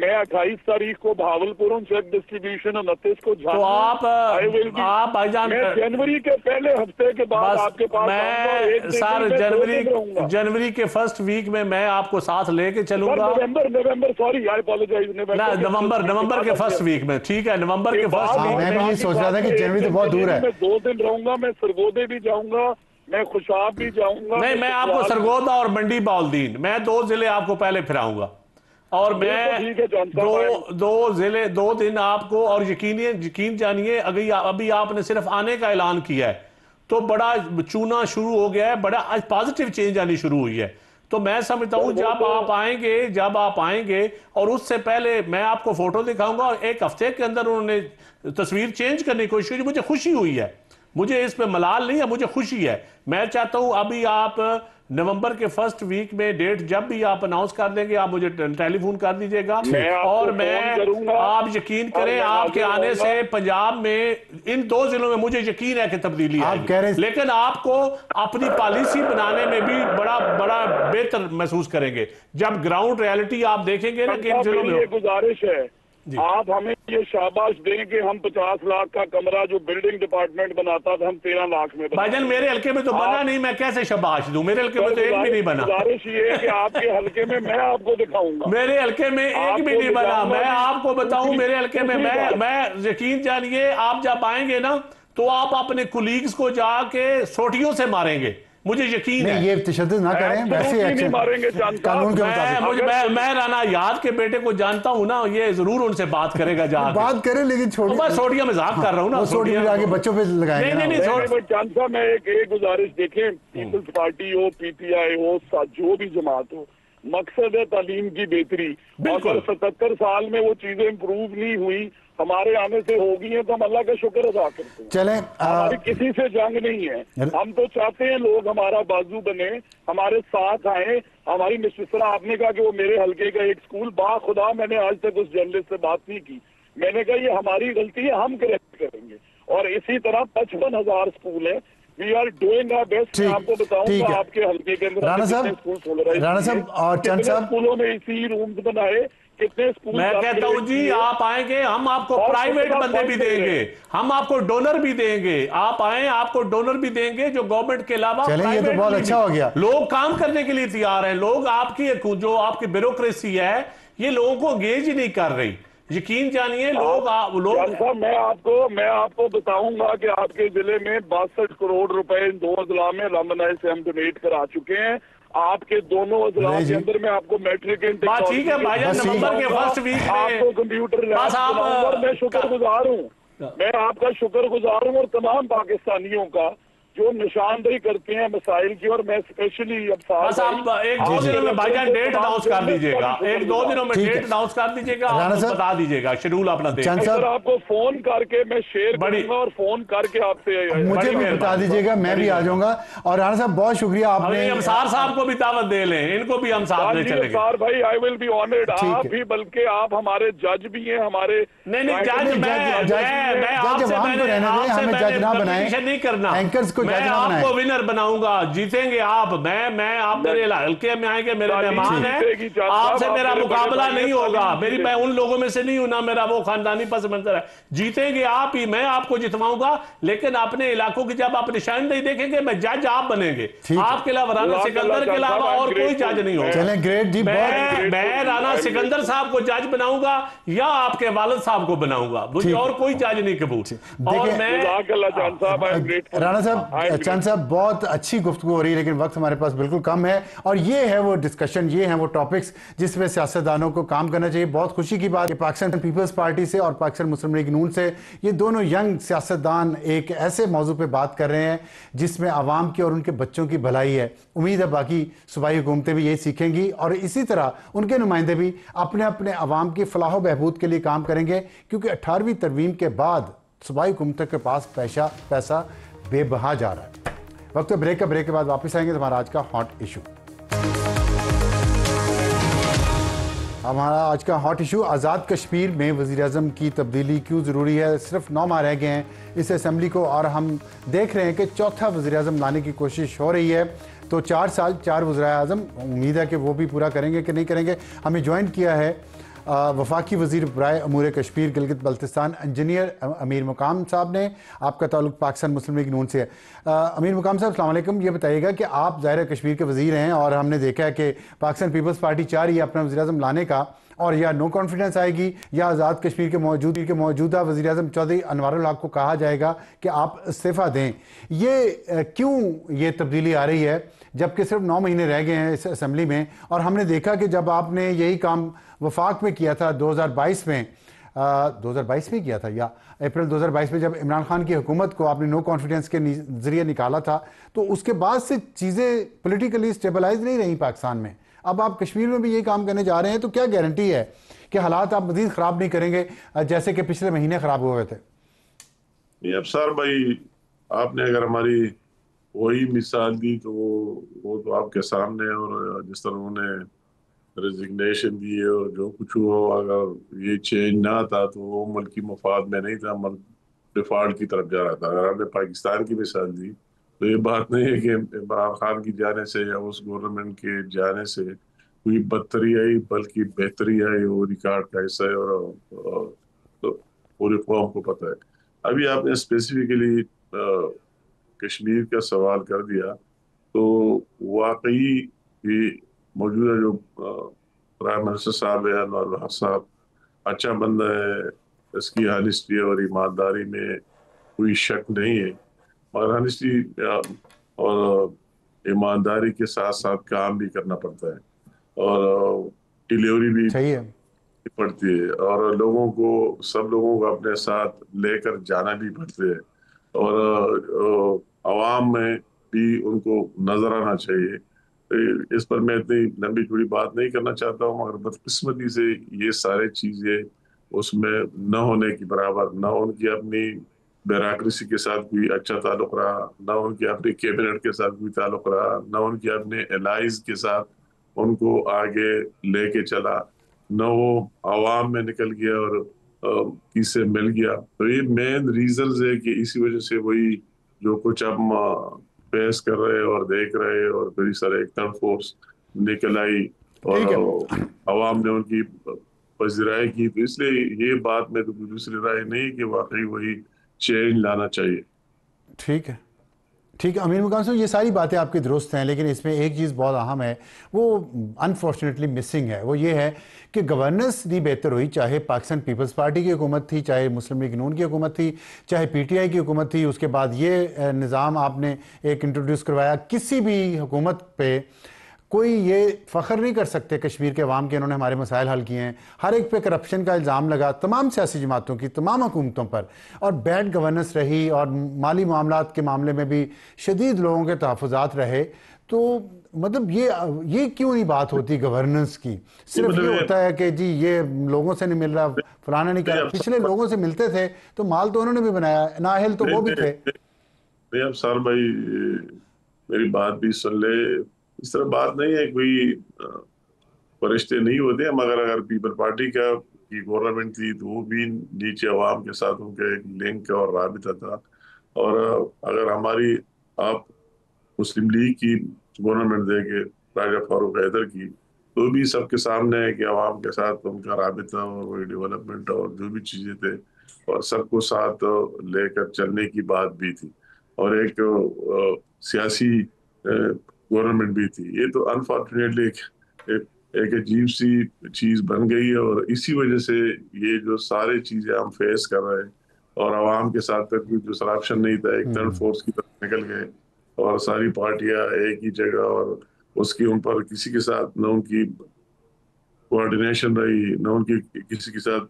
मैं 28 तारीख को भावलपुर हूँ, चेक डिस्ट्रीब्यूशन 29 को तो आप भाईजान जनवरी के पहले हफ्ते के बाद आपके पास सर जनवरी के फर्स्ट वीक में मैं आपको साथ लेके चलूंगा। नवंबर सॉरी आई अपोलोजाइज, नवंबर के फर्स्ट वीक में। ठीक है, नवंबर के फर्स्ट वीक में। मैं भी सोच रहा था कि जनवरी तो बहुत दूर है। मैं 2 दिन रहूंगा, मैं सरगोदे भी जाऊंगा, मैं खुशाब भी जाऊंगा। नहीं, मैं आपको सरगोदा और मंडी बाउलदीन, मैं 2 जिले आपको पहले फिराऊंगा और मैं 2 जिले 2 दिन आपको। और यकीन जानिए अभी आपने सिर्फ आने का ऐलान किया है तो बड़ा चूना शुरू हो गया है, बड़ा आज पॉजिटिव चेंज आनी शुरू हुई है। तो मैं समझता हूं जब आप आएंगे और उससे पहले मैं आपको फोटो दिखाऊंगा और 1 हफ्ते के अंदर उन्होंने तस्वीर चेंज करने की कोशिश की। मुझे खुशी हुई है, मुझे इस पे मलाल नहीं है, मुझे खुशी है। मैं चाहता हूं अभी आप नवंबर के फर्स्ट वीक में डेट जब भी आप अनाउंस कर देंगे आप मुझे टेलीफोन कर दीजिएगा और मैं आप यकीन करें आपके आने से पंजाब में इन 2 जिलों में मुझे यकीन है कि तब्दीली आएगी। लेकिन आपको अपनी पॉलिसी बनाने में भी बड़ा बेहतर महसूस करेंगे जब ग्राउंड रियलिटी आप देखेंगे ना कि इन जिलों में। गुजारिश है आप हमें ये शाबाश दें कि हम 50 लाख का कमरा जो बिल्डिंग डिपार्टमेंट बनाता था हम 13 लाख में भाईजान मेरे हल्के में तो बना नहीं, मैं कैसे शाबाश दूं? मेरे हल्के में तो एक भी नहीं बना। गुजारिश ये है कि आपके हल्के में मैं आपको दिखाऊंगा। मेरे हल्के में एक भी नहीं बना। मैं आपको बताऊं मेरे हल्के में मैं यकीन जानिए आप जब आएंगे ना तो आप अपने कुलीग्स को जाके सोटियों से मारेंगे, मुझे यकीन है। ये तशद्दुद ना करें, वैसे एक्शन कानून के मुताबिक। मैं राना याद के बेटे को जानता हूं ना, ये जरूर उनसे बात करेगा जाके। बात करें लेकिन छोड़ मैं सोटिया मजाक कर रहा हूं ना, सोटिया आगे बच्चों पे लगाएंगे। नहीं चांद साहब मैं एक गुजारिश देखें, पीपल्स पार्टी हो, PTI हो, जो भी जमात हो, मकसद है तालीम की बेहतरी। अगर 77 साल में वो चीजें इम्प्रूव नहीं हुई, हमारे आने से होगी है तो हम अल्लाह का शुक्र अदा करते हैं। चलें, हमारी किसी से जंग नहीं है। हम तो चाहते हैं लोग हमारा बाजू बने, हमारे साथ आए। हमारी निश्चित आपने कहा कि वो मेरे हल्के का एक स्कूल, बाखुदा मैंने आज तक उस जर्नलिस्ट से बात नहीं की। मैंने कहा ये हमारी गलती है, हम करेक्ट करेंगे। और इसी तरह 55,000 स्कूल है। We are doing our best. मैं आपको बताऊंगा आपके हल्के के अंदर राणा साहब और चंद साहब स्कूलों में इसी रूम्स बनाए, कितने स्कूल। मैं कहता हूं जी आप आएंगे हम आपको प्राइवेट बंदे भी देंगे, हम आपको डोनर भी देंगे। आप आए आपको डोनर भी देंगे जो गवर्नमेंट के अलावा। ये तो बहुत अच्छा हो गया, लोग काम करने के लिए तैयार हैं। लोग आपकी जो आपकी ब्यूरोक्रेसी है ये लोगों को एंगेज ही नहीं कर रही। यकीन जानिए लोग मैं आपको बताऊंगा कि आपके जिले में 62 करोड़ रुपए इन 2 अजला में रामनाय से हम डोनेट करा चुके हैं। आपके दोनों अजला के अंदर में आपको मैट्रिक ठीक है भाईजान, नवंबर के फर्स्ट वीक में आपको कंप्यूटर लैब। मैं शुक्रगुजार हूँ, मैं आपका शुक्रगुजार हूँ और तमाम पाकिस्तानियों का जो निशानदेही करते हैं मसाइल की, और मैं स्पेशली अब बस आप एक दो दिनों में भाईजान डेट अनाउंस कर दीजिएगा, एक दो दिनों में डेट अनाउंस कर दीजिएगा, आप बता दीजिएगा शेड्यूल अपना दे। सर आपको फोन करके मैं शेयर करूंगा और फोन करके आपसे मुझे भी बता दीजिएगा, मैं भी आ जाऊंगा। और राणा साहब बहुत शुक्रिया आपने, अमसार साहब को भी दावत दे लें, इनको भी हम साथ में चलेंगे। अमसार भाई आई विल बी ऑनर्ड, आप भी, बल्कि आप हमारे जज भी हैं हमारे। नहीं जज मैं आपसे हमें जज ना बनाएं, नहीं करना, एंकर्स को मैं आपको विनर बनाऊंगा, जीतेंगे आप। मैं आप मेरे हल्के में आएंगे, मेरे मेहमान हैं, आपसे मेरा मुकाबला नहीं होगा, मैं उन लोगों में से नहीं हूं ना, मेरा वो खानदानी पस मंजर है। जीतेंगे आप ही, मैं आपको जितवाऊंगा, लेकिन अपने इलाकों की जब आप निशानदेही देखेंगे, मैं जज आप बनेंगे, आपके अलावा राणा सिकंदर के अलावा और कोई जज नहीं होगा। चलें, ग्रेट जी। मैं राणा सिकंदर साहब को जज बनाऊंगा या आपके वालिद साहब को बनाऊंगा, मुझे और कोई जज नहीं कबूल। और मैं राणा साहब, चांद साहब, बहुत अच्छी गुफ्तगू हो रही है, लेकिन वक्त हमारे पास बिल्कुल कम है, और ये है वो डिस्कशन, ये है वो टॉपिक्स जिसमें सियासतदानों को काम करना चाहिए। बहुत खुशी की बात है पाकिस्तान पीपल्स पार्टी से और पाकिस्तान मुस्लिम लीग नून से ये दोनों यंग सियासतदान एक ऐसे मौजू पे बात कर रहे हैं जिसमें आवाम की और उनके बच्चों की भलाई है। उम्मीद है बाकी सूबाई हुकूमतें भी यही सीखेंगी और इसी तरह उनके नुमाइंदे भी अपने अपने आवाम की फलाह बहबूद के लिए काम करेंगे, क्योंकि 18वीं तरमीम के बाद सूबाई हुकूमतों के पास पैसा बेबहा जा रहा है। वक्त ब्रेक के बाद वापस आएंगे तो हमारा आज का हॉट इशू। हमारा आज का हॉट इशू, आज़ाद कश्मीर में वज़ीर-ए-आज़म की तब्दीली क्यों ज़रूरी है। सिर्फ 9 माह रह गए हैं इस असम्बली को और हम देख रहे हैं कि चौथा वज़ीर-ए-आज़म लाने की कोशिश हो रही है। तो 4 साल 4 वज़ीर-ए-आज़म, उम्मीद है कि वो भी पूरा करेंगे कि नहीं करेंगे। हमें ज्वाइन किया है वफाकी वज़ीर बराए अमूर कश्मीर गिलगित बल्तिस्तान इंजीनियर अमीर मुकाम साहब ने। आपका ताल्लुक़ पाकिस्तान मुस्लिम लीग नून से है। अमीर मुकाम साहब, अस्सलाम वालेकुम। ये बताइएगा कि आप ज़ाहिर कश्मीर के वज़ीर हैं और हमने देखा है कि पाकिस्तान पीपल्स पार्टी चाह रही है अपना वज़ीर-ए-आज़म लाने का, और या नो कॉन्फिडेंस आएगी या आज़ाद कश्मीर के मौजूदा वज़ीर-ए-आज़म चौधरी अनवारुल हक को कहा जाएगा कि आप इस्तीफ़ा दें। ये क्यों ये तब्दीली आ रही है जबकि सिर्फ 9 महीने रह गए हैं इस असम्बली में। और हमने देखा कि जब आपने यही काम वफाक में किया था 2022 में, 2022 में किया था या अप्रैल 2022 में, जब इमरान खान की हुकूमत को आपने नो कॉन्फिडेंस के ज़रिए निकाला था, तो उसके बाद से चीज़ें पॉलिटिकली स्टेबलाइज नहीं रही पाकिस्तान में। अब आप कश्मीर में भी यही काम करने जा रहे हैं, तो क्या गारंटी है कि हालात आप मज़ीद ख़राब नहीं करेंगे जैसे कि पिछले महीने ख़राब हुए थे। ये अफसर भाई, आपने अगर हमारी वही मिसाल दी तो वो तो आपके सामने है, और जिस तरह उन्होंने रेजिग्नेशन दी है और जो कुछ हो, अगर ये चेंज ना था तो वो मुल्क की मफाद में नहीं था, मुल्क डिफॉल्ट की तरफ जा रहा था। अगर आपने पाकिस्तान की मिसाल दी तो ये बात नहीं है कि इमरान खान की जाने से या उस गवर्नमेंट के जाने से कोई बदतरी आई, बल्कि बेहतरी आई। वो रिकॉर्ड का हिस्सा है और तो पूरी कौम को पता है। अभी आपने स्पेसिफिकली कश्मीर का सवाल कर दिया, तो वाकई ये मौजूदा जो प्राइम मिनिस्टर साहब है अनवारुल हक साहब, अच्छा बंदा है, इसकी हानिस्टी और ईमानदारी में कोई शक नहीं है, मगर हानिस्टी और ईमानदारी के साथ साथ काम भी करना पड़ता है और डिलीवरी भी पड़ती है, और सब लोगों को अपने साथ लेकर जाना भी पड़ते है, और आवाम में भी उनको नजर आना चाहिए। इस पर मैं इतनी लंबी चौड़ी बात नहीं करना चाहता हूँ, मगर बदकिस्मती से ये सारे चीजें उसमें न होने की बराबर, न उनकी अपनी ब्यूरोक्रेसी के साथ कोई अच्छा ताल्लुक रहा, न उनके अपने कैबिनेट के साथ कोई ताल्लुक रहा, न उनके अपने एलाइज के साथ उनको आगे लेके चला, न वो आवाम में निकल गया और किससे मिल गया। तो ये मेन रीजन है कि इसी वजह से वही जो कुछ हम फेस कर रहे और देख रहे, और बड़ी सारे एक थर्ड फोर्स निकल आई और आवाम ने उनकी पजराई की। तो इसलिए ये बात में तो दूसरी राय नहीं कि वाकई वही चेंज लाना चाहिए। ठीक है अमीर मुकाम साहब, ये सारी बातें आपकी दुरुस्त हैं, लेकिन इसमें एक चीज़ बहुत अहम है, वो अनफॉर्चुनेटली मिसिंग है। वो ये है कि गवर्नेंस नहीं बेहतर हुई, चाहे पाकिस्तान पीपल्स पार्टी की हुकूमत थी, चाहे मुस्लिम लीग नून की हुकूमत थी, चाहे PTI की हुकूमत थी। उसके बाद ये निज़ाम आपने एक इंट्रोड्यूस करवाया, किसी भी हुकूमत पे कोई ये फ़ख्र नहीं कर सकते कश्मीर के अवाम के इन्होंने हमारे मसाइल हल किए हैं। हर एक पे करप्शन का इल्ज़ाम लगा तमाम सियासी जमातों की, तमाम हुकूमतों पर, और बैड गवर्नेंस रही और माली मामलात के मामले में भी शदीद लोगों के तहफ़्फ़ुज़ात रहे। तो मतलब ये क्यों नहीं बात होती गवर्नेंस की? सिर्फ ये होता है कि जी ये लोगों से नहीं मिल रहा, फलाना नहीं कर रहा। पिछले लोगों से मिलते थे तो माल तो उन्होंने भी बनाया, नाअहल तो वो भी थे। नहीं अब सर भाई मेरी बात भी सुन ले। इस तरह बात नहीं है, कोई फरिश्ते नहीं होते हैं, मगर अगर पीपल पार्टी का की गवर्नमेंट थी तो वो भी नीचे अवाम के साथ उनका एक लिंक और राबिता था। और अगर हमारी आप मुस्लिम लीग की गवर्नमेंट देखे राजा फारूक हैदर की, तो भी सबके सामने है कि अवाम के साथ उनका राबिता और वही डेवलपमेंट और जो भी चीजें थे और सबको साथ लेकर चलने की बात भी थी, और एक सियासी गवर्नमेंट भी थी। ये तो अनफॉर्चुनेटली एक, एक अजीब सी चीज बन गई है, और इसी वजह से ये जो सारी चीजें हम फेस कर रहे हैं, और आवाम के साथ तक भी जो सराप्शन नहीं था, एक थर्ड फोर्स की तरफ निकल गए और सारी पार्टियां एक ही जगह, और उसकी उन पर किसी के साथ न उनकी कोऑर्डिनेशन रही, न उनकी किसी के साथ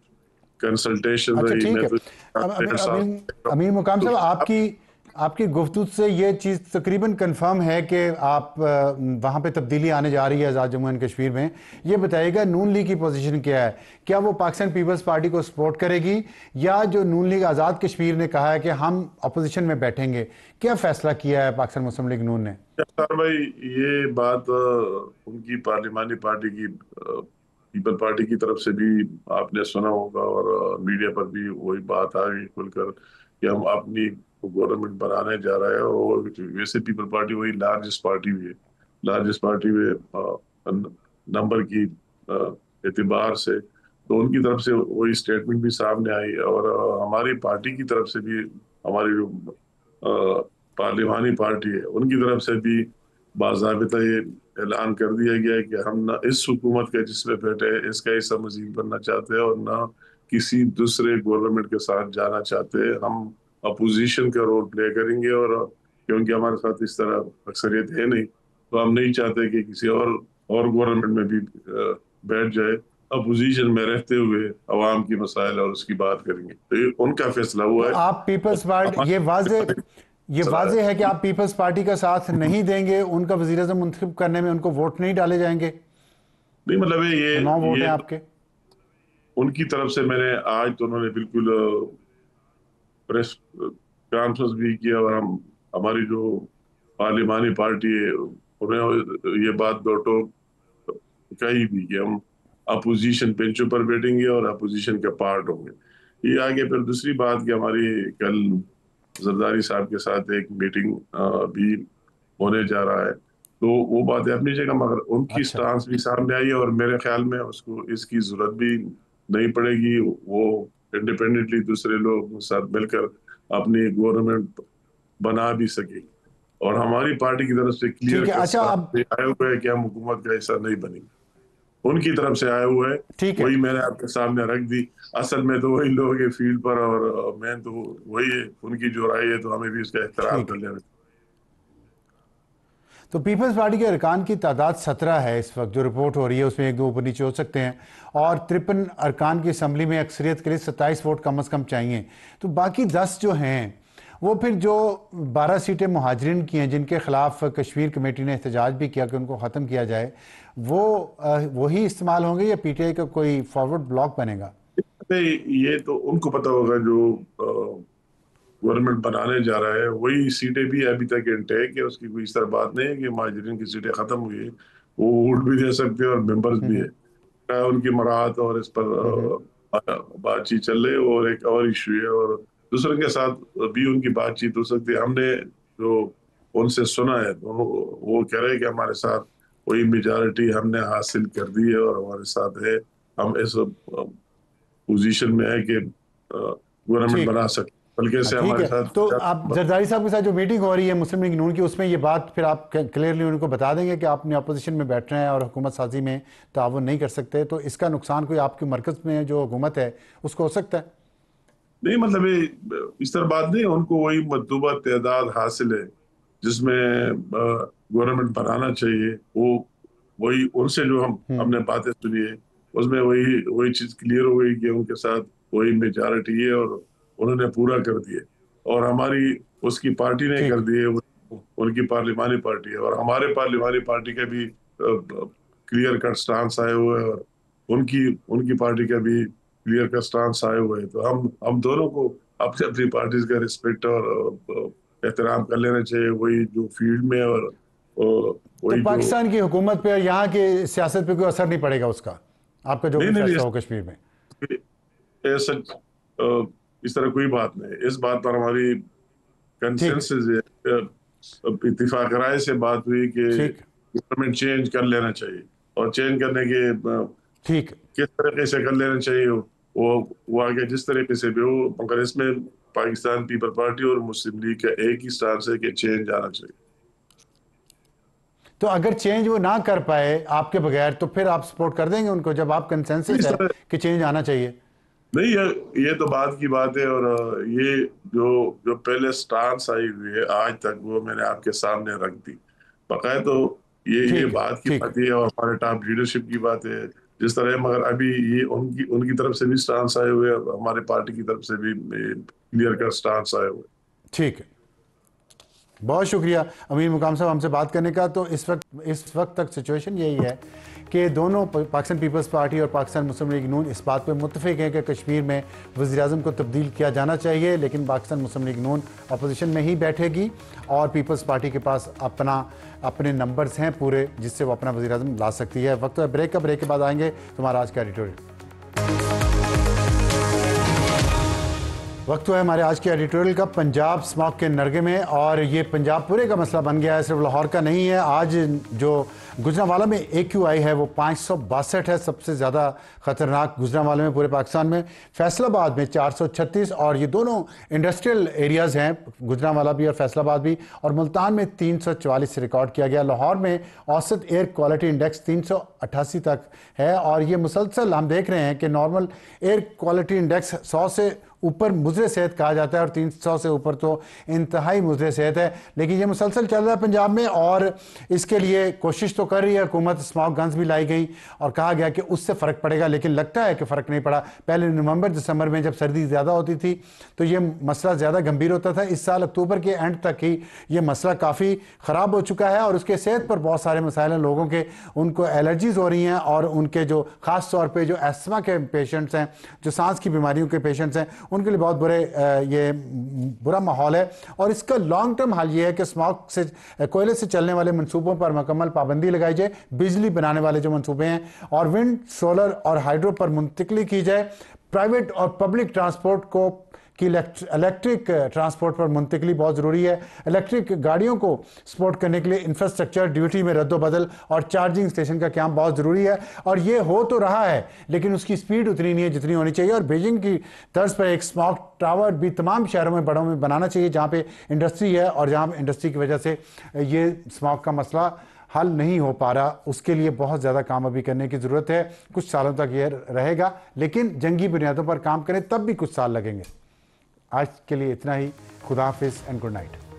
कंसल्टेशन अच्छा रही। ठीक मैं है। तो अमीन मुकाम साहब, आपकी गुफ्तगू से ये चीज़ तकरीबन कंफर्म है कि आप वहाँ पे तब्दीली आने जा रही है आज़ाद जम्मू एंड कश्मीर में। ये बताइएगा नून लीग की पोजीशन क्या है? क्या वो पाकिस्तान पीपल्स पार्टी को सपोर्ट करेगी, या जो नून लीग आज़ाद कश्मीर ने कहा है कि हम अपोजिशन में बैठेंगे? क्या फैसला किया है पाकिस्तान मुस्लिम लीग नून ने? सर भाई ये बात उनकी पार्लिमानी पार्टी की पीपल पार्टी की तरफ से भी आपने सुना होगा, और मीडिया पर भी वही बात आ गई खुलकर कि हम अपनी गवर्नमेंट बनाने जा रहे हैं। और वैसे पीपल पार्टी वही लार्जेस्ट पार्टी भी है, लार्जेस्ट पार्टी में नंबर की एतबार से, तो उनकी तरफ से वही स्टेटमेंट भी सामने आई। और हमारी पार्टी की तरफ से भी, हमारी जो पार्लिमानी पार्टी है उनकी तरफ से भी बाज़ाबिता ये ऐलान कर दिया गया है कि हम ना इस हुकूमत के जिसमें बैठे हैं इसका हिस्सा मजीद बनना चाहते हैं, और ना किसी दूसरे गवर्नमेंट के साथ जाना चाहते हैं। हम अपोजिशन का रोल प्ले करेंगे, और क्योंकि हमारे साथ इस तरह अक्सरियत है नहीं, तो हम नहीं चाहते कि किसी और गवर्नमेंट में भी बैठ जाए। अपोजिशन में रहते हुए अवाम की मसाइल और उसकी बात करेंगे, तो ये उनका फैसला हुआ तो है। आप पीपल्स पार्टी, ये वाजे है कि आप पीपल्स पार्टी का साथ नहीं देंगे, उनका वज़ीर-ए-आज़म मुंतखब करने में उनको वोट नहीं डाले जाएंगे? नहीं मतलब तो 9 वोट हैं आपके। उनकी तरफ से मैंने आज तो उन्होंने बिल्कुल प्रेस कॉन्फ्रेंस भी किया, और हम हमारी जो पार्लिमानी पार्टी है उन्हें ये बात दो टोक कही भी कि हम अपोजिशन बेंचों पर बैठेंगे और अपोजिशन के पार्ट होंगे। ये आगे फिर दूसरी बात कि हमारी कल जरदारी साहब के साथ एक मीटिंग भी होने जा रहा है, तो वो बात है अपनी जगह, मगर उनकी अच्छा स्टांस भी सामने आई है, और मेरे ख्याल में उसको इसकी जरूरत भी नहीं पड़ेगी। वो इंडिपेंडेंटली दूसरे लोग साथ मिलकर अपनी गवर्नमेंट बना भी सके, और हमारी पार्टी की तरफ से क्लियर ठीक है। अच्छा अब आए हुए है कि हम हुकूमत का हिस्सा नहीं बनेंगे। उनकी तरफ से आए हुए है, ठीक है। वही मैंने आपके सामने रख दी। असल में तो वही लोग हैं फील्ड पर, और मैं तो वही है, उनकी जो राय है तो हमें भी उसका एहतराम ठीक कर है। लेना। तो पीपल्स पार्टी के अरकान की तादाद 17 है इस वक्त, जो रिपोर्ट हो रही है उसमें 1-2 ऊपर नीचे हो सकते हैं, और 53 अरकान की असम्बली में अक्सरियत के लिए 27 वोट कम अज़ कम चाहिए। तो बाकी 10 जो हैं वो फिर जो 12 सीटें मुहाजिरीन की हैं जिनके खिलाफ कश्मीर कमेटी ने एहतजाज भी किया कि उनको ख़त्म किया जाए, वो वही इस्तेमाल होंगे या पीटीआई का कोई फॉरवर्ड ब्लॉक बनेगा? ये तो उनको पता होगा जो गवर्नमेंट बनाने जा रहा है। वही सीटें भी अभी तक इंटेक है, उसकी कोई इस तरह बात नहीं है कि महाजरीन की सीटें खत्म हुई है। वो वोट भी दे सकते हैं और मेंबर्स भी है, उनकी मराहत और इस पर बातचीत चल रही है। और एक और इशू है, और दूसरों के साथ भी उनकी बातचीत हो सकती है। हमने जो उनसे सुना है तो वो कह रहे हैं कि हमारे साथ वही मेजॉरिटी हमने हासिल कर दी है और हमारे साथ है, हम इस पोजीशन में है कि गवर्नमेंट ठीक बना सकते, बल्कि से ठीक हमारे है। साथ तो आप जरदारी साहब के साथ जो मीटिंग हो रही है मुस्लिम लीग नून की, उसमें ये बात फिर आप क्लियरली उनको बता देंगे कि आपने अपोजिशन में बैठ रहे हैं और हुकूमत साजी में ताउन नहीं कर सकते, तो इसका नुकसान कोई आपके मरकज़ में जो हुकूमत है उसको हो सकता है? नहीं मतलब ये इस तरह बात नहीं है। उनको वही मतलूबा तादाद हासिल है जिसमें गवर्नमेंट बनाना चाहिए। वो वही उनसे जो हमने बातें सुनी है उसमें वही वही चीज क्लियर हो गई कि उनके साथ वही मेजॉरिटी है और उन्होंने पूरा कर दिए। और हमारी उसकी पार्टी ने कर दिए, उनकी पार्लिमानी पार्टी है और हमारे पार्लिमानी पार्टी का भी क्लियर कट स्टांस आए हुए हैं और उनकी उनकी पार्टी का भी क्लियर कट स्टांस आए हुए हैं। तो हम दोनों को अपनी अपनी पार्टीज का रिस्पेक्ट और एहतराम कर लेना चाहिए, वही जो फील्ड में और तो पाकिस्तान की हुकूमत पे और यहाँ की सियासत पे कोई असर नहीं पड़ेगा उसका, आपका जो भी फैसला हो कश्मीर में? ऐसा इस तरह कोई बात नहीं, इस बात पर हमारी कंसेंसस है, इत्तेफाक राय से बात हुई कि गवर्नमेंट चेंज कर लेना चाहिए और चेंज करने के किस तरीके से कर लेना चाहिए वो आगे जिस तरीके से भी हो, मगर इसमें पाकिस्तान पीपल पार्टी और मुस्लिम लीग का एक ही स्टांस है कि चेंज आना चाहिए। तो अगर चेंज वो ना कर पाए आपके बगैर तो फिर आप सपोर्ट कर देंगे उनको, जब आप कंसेंसस है कि चेंज आना चाहिए? नहीं, ये तो बात की बात है और ये जो पहले स्टांस आई हुई है आज तक वो मैंने आपके सामने रख दी। बकाया तो ये बात की बात है और हमारे टॉप लीडरशिप की बात है जिस तरह, मगर अभी ये उनकी तरफ से भी स्टांस आए हुए और हमारे पार्टी की तरफ से भी क्लियर कट स्टांस आए हुए। ठीक है, बहुत शुक्रिया अमीर मुकाम साहब हमसे बात करने का। तो इस वक्त तक सिचुएशन यही है कि दोनों पाकिस्तान पीपल्स पार्टी और पाकिस्तान मुस्लिम लीग नून इस बात पर मुत्तफिक हैं कि कश्मीर में वज़ीर-ए-आज़म को तब्दील किया जाना चाहिए, लेकिन पाकिस्तान मुस्लिम लीग नून अपोजिशन में ही बैठेगी और पीपल्स पार्टी के पास अपने नंबर्स हैं पूरे जिससे वो अपना वज़ीर-ए-आज़म ला सकती है। वक्त है ब्रेक का, ब्रेक के बाद आएंगे तुम्हारा आज का एडिटोरियल। वक्त है हमारे आज के एडिटोरियल का पंजाब स्मॉग के नरगे में, और ये पंजाब पूरे का मसला बन गया है, सिर्फ लाहौर का नहीं है। आज जो गुजरांवाला में AQI है वो 562 है, सबसे ज़्यादा ख़तरनाक गुजरांवाला में पूरे पाकिस्तान में। फैसलाबाद में 436, और ये दोनों इंडस्ट्रियल एरियाज़ हैं, गुजरांवाला भी और फैसलाबाद भी। और मुल्तान में 344 रिकॉर्ड किया गया। लाहौर में औसत एयर क्वालिटी इंडेक्स 388 तक है, और ये मुसलसल हम देख रहे हैं कि नॉर्मल एयर क्वालिटी इंडेक्स 100 से ऊपर मुज़र सेहत कहा जाता है और 300 से ऊपर तो इंतहाई मुज़र सेहत है। लेकिन ये मुसलसल चल रहा है पंजाब में, और इसके लिए कोशिश तो कर रही है हुकूमत। स्मॉग गन्स भी लाई गई और कहा गया कि उससे फ़र्क पड़ेगा, लेकिन लगता है कि फ़र्क नहीं पड़ा। पहले नवंबर दिसंबर में जब सर्दी ज़्यादा होती थी तो ये मसला ज़्यादा गंभीर होता था। इस साल अक्टूबर के एंड तक ही ये मसला काफ़ी ख़राब हो चुका है और उसके सेहत पर बहुत सारे मसाइल हैं लोगों के। उनको एलर्जीज़ हो रही हैं, और उनके जो ख़ास तौर पर जो एस्थमा के पेशेंट्स हैं, जो सांस की बीमारियों के पेशेंट्स हैं, उनके लिए बहुत बुरा माहौल है। और इसका लॉन्ग टर्म हाल ये है कि स्मॉग से, कोयले से चलने वाले मंसूबों पर मुकम्मल पाबंदी लगाई जाए, बिजली बनाने वाले जो मंसूबे हैं और विंड, सोलर और हाइड्रो पर मुंतकिली की जाए, प्राइवेट और पब्लिक ट्रांसपोर्ट को कि इलेक्ट्रिक ट्रांसपोर्ट पर मुंतकिली बहुत ज़रूरी है। इलेक्ट्रिक गाड़ियों को सपोर्ट करने के लिए इंफ्रास्ट्रक्चर ड्यूटी में रद्दोबदल और चार्जिंग स्टेशन का क्याम बहुत ज़रूरी है, और ये हो तो रहा है लेकिन उसकी स्पीड उतनी नहीं है जितनी होनी चाहिए। और बीजिंग की तर्ज पर एक स्मॉग टावर भी तमाम शहरों में, बड़ों में बनाना चाहिए जहाँ पे इंडस्ट्री है और जहाँ इंडस्ट्री की वजह से ये स्मॉग का मसला हल नहीं हो पा रहा। उसके लिए बहुत ज़्यादा काम अभी करने की ज़रूरत है। कुछ सालों तक ये रहेगा, लेकिन जंगी बुनियादों पर काम करें तब भी कुछ साल लगेंगे। आज के लिए इतना ही। खुदा हाफिज़ एंड गुड नाइट।